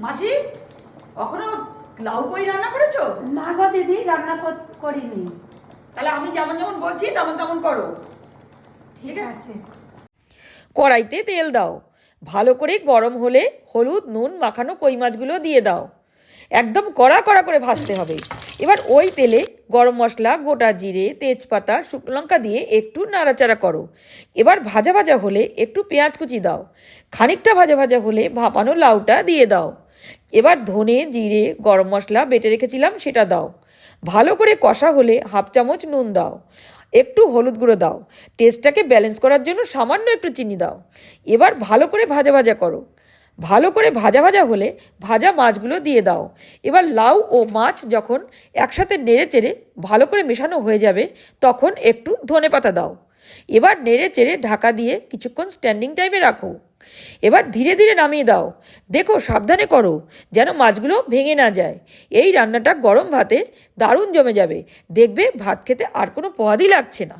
মাসি কখনো লাউ কই রান্না করেছো? না গো দিদি, রান্না করিনি। তাহলে আমি যেমন যেমন বলছি তেমন তেমন করো, ঠিক আছে? কড়াইতে তেল দাও, ভালো করে গরম হলে হলুদ নুন মাখানো কই মাছগুলো দিয়ে দাও। একদম কড়া কড়া করে ভাজতে হবে। এবার ওই তেলে গরম মশলা, গোটা জিরে, তেজপাতা, শুকনো লঙ্কা দিয়ে একটু নাড়াচাড়া করো। এবার ভাজা ভাজা হলে একটু পেঁয়াজ কুচি দাও। খানিকটা ভাজা ভাজা হলে ভাপানো লাউটা দিয়ে দাও। এবার ধনে জিরে গরম মশলা বেটে রেখেছিলাম সেটা দাও। ভালো করে কষা হলে হাফ চামচ নুন দাও, একটু হলুদ গুঁড়ো দাও, টেস্টটাকে ব্যালেন্স করার জন্য সামান্য একটু চিনি দাও। এবার ভালো করে ভাজা ভাজা করো। ভালো করে ভাজা ভাজা হলে ভাজা মাছগুলো দিয়ে দাও। এবার লাউ ও মাছ যখন একসাথে নেড়ে চেড়ে ভালো করে মেশানো হয়ে যাবে তখন একটু ধনেপাতা দাও। এবার নেড়ে চেড়ে ঢাকা দিয়ে কিছুক্ষণ স্ট্যান্ডিং টাইমে রাখো। এবার ধীরে ধীরে নামিয়ে দাও। দেখো সাবধানে করো যেন মাছগুলো ভেঙে না যায়। এই রান্নাটা গরম ভাতে দারুণ জমে যাবে। দেখবে ভাত খেতে আর কোনো পয়াদই লাগছে না।